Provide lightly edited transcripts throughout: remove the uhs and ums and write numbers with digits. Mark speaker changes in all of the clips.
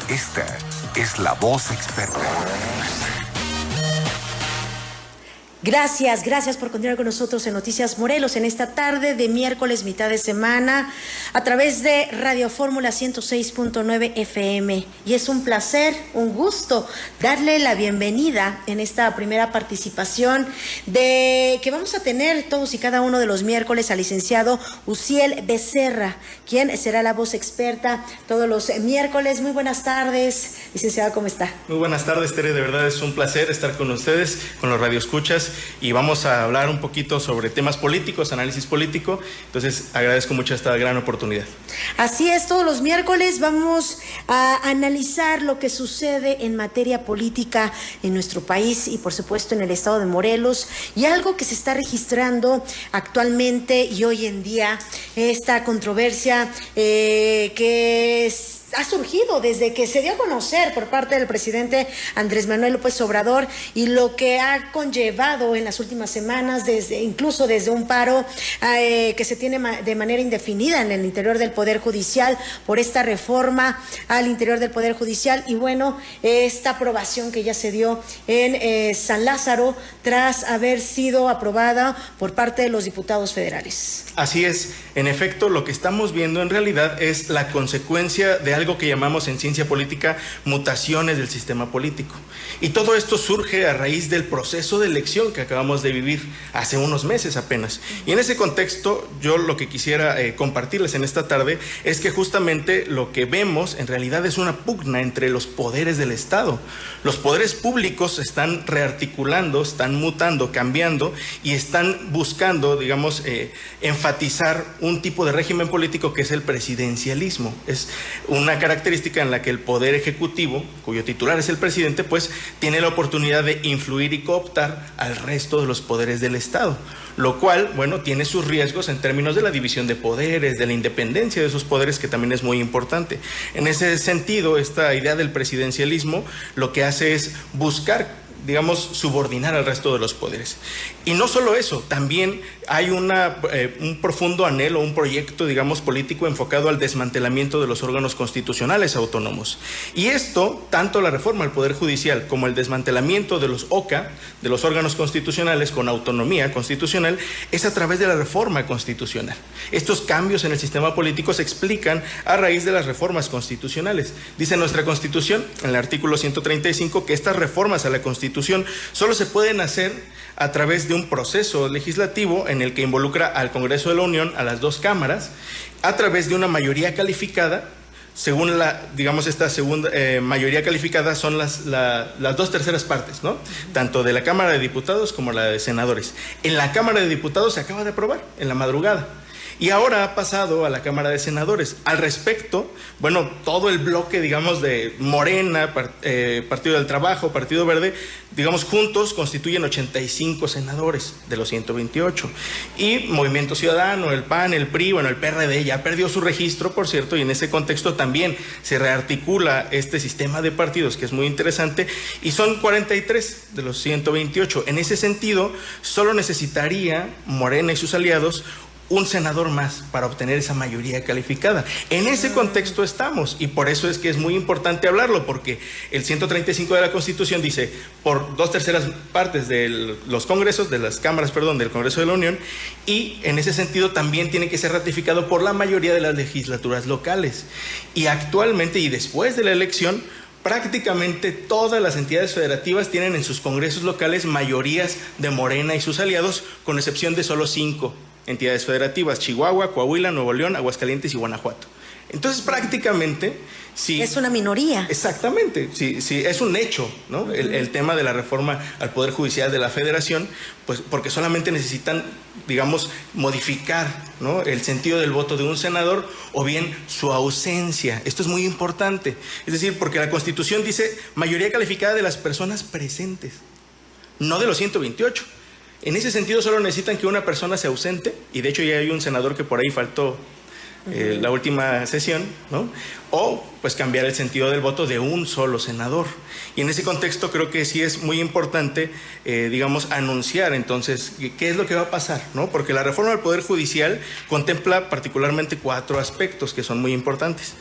Speaker 1: Esta es la voz experta.
Speaker 2: Gracias por continuar con nosotros en Noticias Morelos en esta tarde de miércoles, mitad de semana, a través de Radio Fórmula 106.9 FM. Y es un placer, un gusto darle la bienvenida en esta primera participación que vamos a tener todos y cada uno de los miércoles al licenciado Uziel Becerra, quien será la voz experta todos los miércoles. Muy buenas tardes, licenciado, ¿cómo está?
Speaker 3: Muy buenas tardes, Tere, de verdad es un placer estar con ustedes, con los radioescuchas. Y vamos a hablar un poquito sobre temas políticos, análisis político. Entonces agradezco mucho esta gran oportunidad.
Speaker 2: Así es, todos los miércoles vamos a analizar lo que sucede en materia política en nuestro país y por supuesto en el estado de Morelos, y algo que se está registrando actualmente y hoy en día, esta controversia que ha surgido desde que se dio a conocer por parte del presidente Andrés Manuel López Obrador, y lo que ha conllevado en las últimas semanas, incluso desde un paro que se tiene de manera indefinida en el interior del Poder Judicial por esta reforma al interior del Poder Judicial, y bueno, esta aprobación que ya se dio en San Lázaro tras haber sido aprobada por parte de los diputados federales.
Speaker 3: Así es, en efecto, lo que estamos viendo en realidad es la consecuencia de algo que llamamos en ciencia política mutaciones del sistema político. Y todo esto surge a raíz del proceso de elección que acabamos de vivir hace unos meses apenas. Y en ese contexto, yo lo que quisiera compartirles en esta tarde es que justamente lo que vemos en realidad es una pugna entre los poderes del Estado. Los poderes públicos se están rearticulando, están mutando, cambiando y están buscando, digamos, enfatizar un tipo de régimen político que es el presidencialismo. Es una característica en la que el poder ejecutivo, cuyo titular es el presidente, pues tiene la oportunidad de influir y cooptar al resto de los poderes del Estado, lo cual, bueno, tiene sus riesgos en términos de la división de poderes, de la independencia de esos poderes, que también es muy importante. En ese sentido, esta idea del presidencialismo lo que hace es buscar, digamos, subordinar al resto de los poderes. Y no solo eso, también hay un profundo anhelo, un proyecto, digamos, político enfocado al desmantelamiento de los órganos constitucionales autónomos. Y esto, tanto la reforma al Poder Judicial como el desmantelamiento de los OCA, de los órganos constitucionales con autonomía constitucional, es a través de la reforma constitucional. Estos cambios en el sistema político se explican a raíz de las reformas constitucionales. Dice nuestra Constitución, en el artículo 135, que estas reformas a la Constitución solo se pueden hacer a través de un proceso legislativo en el que involucra al Congreso de la Unión, a las dos cámaras, a través de una mayoría calificada. Según esta segunda mayoría calificada son las 2/3 partes, ¿no? Tanto de la Cámara de Diputados como la de Senadores. En la Cámara de Diputados se acaba de aprobar en la madrugada. Y ahora ha pasado a la Cámara de Senadores. Al respecto, bueno, todo el bloque, digamos, de Morena, Partido del Trabajo, Partido Verde, digamos, juntos constituyen 85 senadores de los 128. Y Movimiento Ciudadano, el PAN, el PRI, bueno, el PRD ya perdió su registro, por cierto, y en ese contexto también se rearticula este sistema de partidos, que es muy interesante, y son 43 de los 128. En ese sentido, solo necesitaría Morena y sus aliados un senador más para obtener esa mayoría calificada. En ese contexto estamos, y por eso es que es muy importante hablarlo, porque el 135 de la Constitución dice por 2/3 partes de los congresos, de las cámaras, perdón, del Congreso de la Unión, y en ese sentido también tiene que ser ratificado por la mayoría de las legislaturas locales. Y actualmente, y después de la elección, prácticamente todas las entidades federativas tienen en sus congresos locales mayorías de Morena y sus aliados, con excepción de solo 5 entidades federativas: Chihuahua, Coahuila, Nuevo León, Aguascalientes y Guanajuato. Entonces, prácticamente, sí.
Speaker 2: Es una minoría.
Speaker 3: Exactamente, sí, es un hecho, ¿no? El tema de la reforma al Poder Judicial de la Federación, pues porque solamente necesitan, digamos, modificar, ¿no?, el sentido del voto de un senador o bien su ausencia. Esto es muy importante. Es decir, porque la Constitución dice mayoría calificada de las personas presentes, no de los 128. En ese sentido, solo necesitan que una persona se ausente, y de hecho ya hay un senador que por ahí faltó la última sesión, ¿no? O pues cambiar el sentido del voto de un solo senador. Y en ese contexto creo que sí es muy importante, digamos, anunciar entonces qué es lo que va a pasar, ¿no? Porque la reforma del Poder Judicial contempla particularmente 4 aspectos que son muy importantes.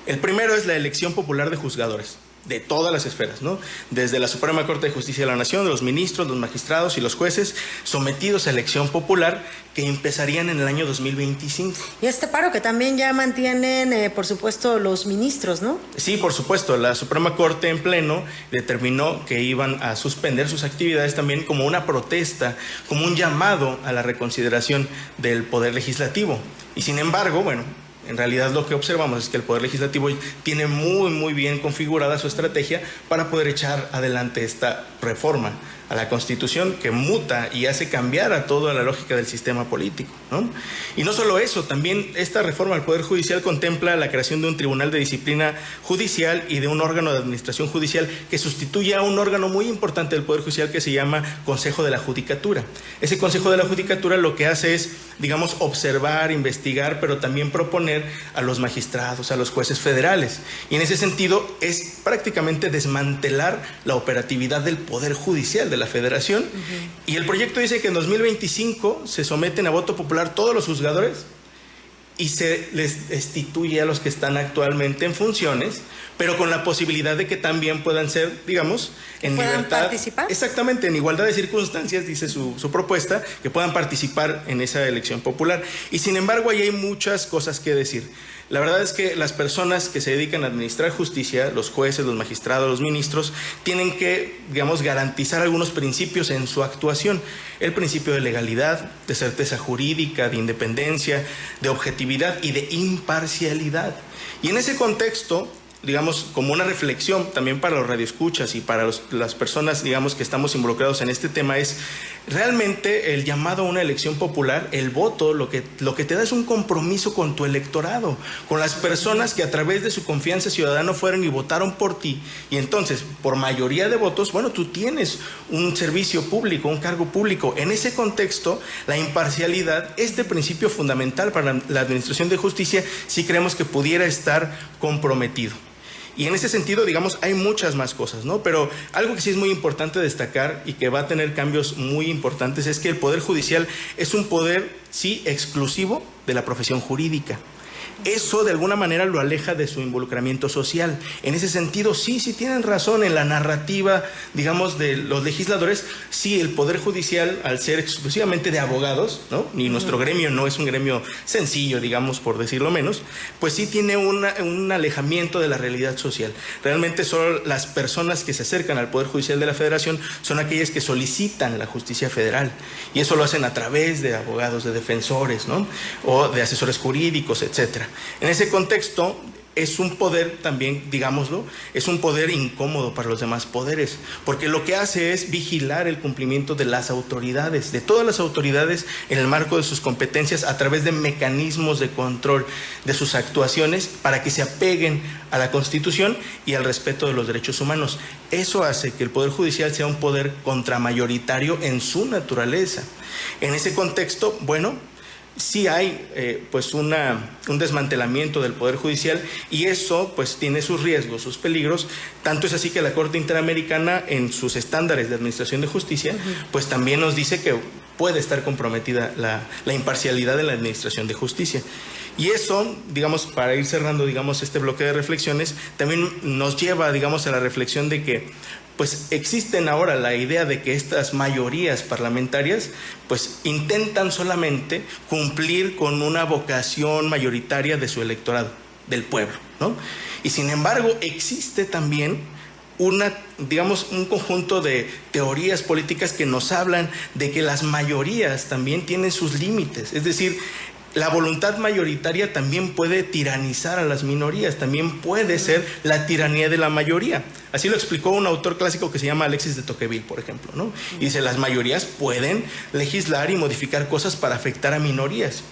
Speaker 3: El primero es la elección popular de juzgadores, de todas las esferas, ¿no? Desde la Suprema Corte de Justicia de la Nación, de los ministros, los magistrados y los jueces sometidos a elección popular que empezarían en el año 2025.
Speaker 2: Y este paro que también ya mantienen, por supuesto, los ministros, ¿no?
Speaker 3: Sí, por supuesto, la Suprema Corte en pleno determinó que iban a suspender sus actividades también como una protesta, como un llamado a la reconsideración del Poder Legislativo. Y sin embargo, bueno, en realidad lo que observamos es que el Poder Legislativo tiene muy bien configurada su estrategia para poder echar adelante esta reforma a la Constitución que muta y hace cambiar a toda la lógica del sistema político, ¿no? Y no solo eso, también esta reforma al Poder Judicial contempla la creación de un Tribunal de Disciplina Judicial y de un órgano de administración judicial que sustituye a un órgano muy importante del Poder Judicial que se llama Consejo de la Judicatura. Ese Consejo de la Judicatura lo que hace es, digamos, observar, investigar, pero también proponer a los magistrados, a los jueces federales. Y en ese sentido es prácticamente desmantelar la operatividad del Poder Judicial de la Federación. Y el proyecto dice que en 2025 se someten a voto popular todos los juzgadores y se les destituye a los que están actualmente en funciones, pero con la posibilidad de que también puedan ser, digamos, en libertad.
Speaker 2: ¿Participar?
Speaker 3: Exactamente, en igualdad de circunstancias, dice su propuesta, que puedan participar en esa elección popular. Y sin embargo, ahí hay muchas cosas que decir. La verdad es que las personas que se dedican a administrar justicia, los jueces, los magistrados, los ministros, tienen que, digamos, garantizar algunos principios en su actuación. El principio de legalidad, de certeza jurídica, de independencia, de objetividad y de imparcialidad. Y en ese contexto, digamos, como una reflexión también para los radioescuchas y para las personas, digamos, que estamos involucrados en este tema, es realmente el llamado a una elección popular, el voto, lo que te da es un compromiso con tu electorado, con las personas que a través de su confianza ciudadana fueron y votaron por ti. Y entonces, por mayoría de votos, bueno, tú tienes un servicio público, un cargo público. En ese contexto, la imparcialidad, este principio fundamental para la administración de justicia, sí creemos que pudiera estar comprometido. Y en ese sentido, digamos, hay muchas más cosas, ¿no? Pero algo que sí es muy importante destacar y que va a tener cambios muy importantes es que el Poder Judicial es un poder, sí, exclusivo de la profesión jurídica. Eso de alguna manera lo aleja de su involucramiento social. En ese sentido, sí tienen razón en la narrativa, digamos, de los legisladores. Sí, el Poder Judicial, al ser exclusivamente de abogados, ¿no? Y nuestro gremio no es un gremio sencillo, digamos, por decirlo menos, pues sí tiene un alejamiento de la realidad social. Realmente solo las personas que se acercan al Poder Judicial de la Federación son aquellas que solicitan la justicia federal. Y eso lo hacen a través de abogados, de defensores, ¿no? O de asesores jurídicos, etcétera. En ese contexto, es un poder también, digámoslo, es un poder incómodo para los demás poderes, porque lo que hace es vigilar el cumplimiento de las autoridades, de todas las autoridades en el marco de sus competencias a través de mecanismos de control de sus actuaciones para que se apeguen a la Constitución y al respeto de los derechos humanos. Eso hace que el Poder Judicial sea un poder contramayoritario en su naturaleza. En ese contexto, bueno, sí hay pues un desmantelamiento del Poder Judicial y eso pues tiene sus riesgos, sus peligros. Tanto es así que la Corte Interamericana en sus estándares de administración de justicia pues también nos dice que puede estar comprometida la imparcialidad de la administración de justicia. Y eso, digamos, para ir cerrando, digamos, este bloque de reflexiones, también nos lleva, digamos, a la reflexión de que pues existen ahora la idea de que estas mayorías parlamentarias pues intentan solamente cumplir con una vocación mayoritaria de su electorado, del pueblo, ¿no? Y sin embargo existe también un conjunto de teorías políticas que nos hablan de que las mayorías también tienen sus límites, es decir, la voluntad mayoritaria también puede tiranizar a las minorías, también puede ser la tiranía de la mayoría. Así lo explicó un autor clásico que se llama Alexis de Tocqueville, por ejemplo, ¿no? Y dice, las mayorías pueden legislar y modificar cosas para afectar a minorías.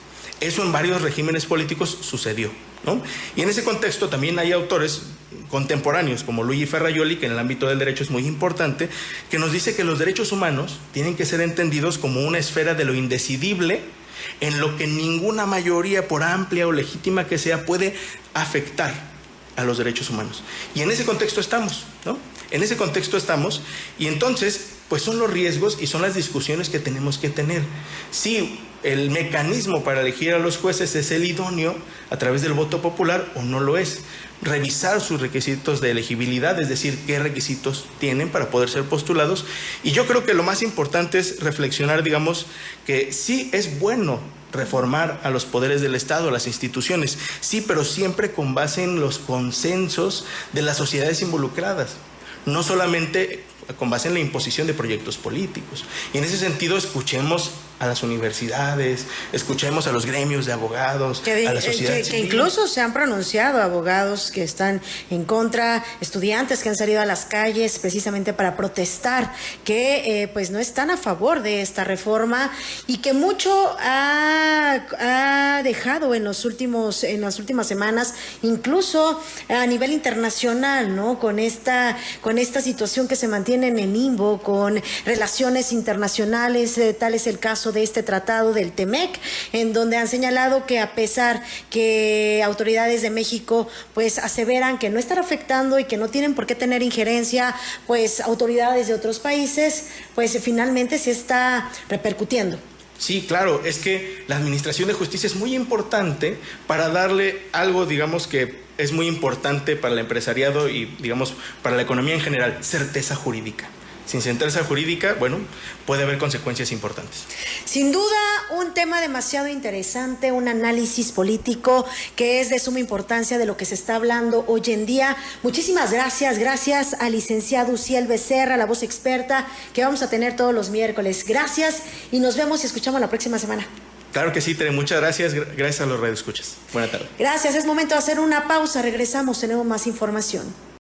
Speaker 3: Eso en varios regímenes políticos sucedió, ¿no? Y en ese contexto también hay autores contemporáneos como Luigi Ferrajoli, que en el ámbito del derecho es muy importante, que nos dice que los derechos humanos tienen que ser entendidos como una esfera de lo indecidible, en lo que ninguna mayoría, por amplia o legítima que sea, puede afectar a los derechos humanos. Y en ese contexto estamos, ¿no? En ese contexto estamos, y entonces, pues son los riesgos y son las discusiones que tenemos que tener. Si el mecanismo para elegir a los jueces es el idóneo a través del voto popular o no lo es. revisar sus requisitos de elegibilidad, es decir, qué requisitos tienen para poder ser postulados. Y yo creo que lo más importante es reflexionar, digamos, que sí es bueno reformar a los poderes del Estado, a las instituciones, sí, pero siempre con base en los consensos de las sociedades involucradas, no solamente con base en la imposición de proyectos políticos. Y en ese sentido escuchemos a las universidades, escuchemos a los gremios de abogados, a la sociedad civil.
Speaker 2: Que incluso se han pronunciado abogados que están en contra, estudiantes que han salido a las calles precisamente para protestar, que pues no están a favor de esta reforma y que mucho ha dejado en las últimas semanas, incluso a nivel internacional, ¿no? Con esta situación que se mantiene en el limbo, con relaciones internacionales, tal es el caso de este tratado del TEMEC, en donde han señalado que a pesar que autoridades de México pues aseveran que no están afectando y que no tienen por qué tener injerencia, pues autoridades de otros países, pues finalmente se está repercutiendo.
Speaker 3: Sí, claro, es que la administración de justicia es muy importante para darle algo, digamos, que es muy importante para el empresariado y, digamos, para la economía en general, certeza jurídica. Sin certeza jurídica, bueno, puede haber consecuencias importantes.
Speaker 2: Sin duda, un tema demasiado interesante, un análisis político que es de suma importancia de lo que se está hablando hoy en día. Muchísimas gracias al licenciado Uziel Becerra, la voz experta, que vamos a tener todos los miércoles. Gracias y nos vemos y escuchamos la próxima semana.
Speaker 3: Claro que sí, Tere, muchas gracias. Gracias a los radioescuchas. Buena tarde.
Speaker 2: Gracias, es momento de hacer una pausa. Regresamos, tenemos más información.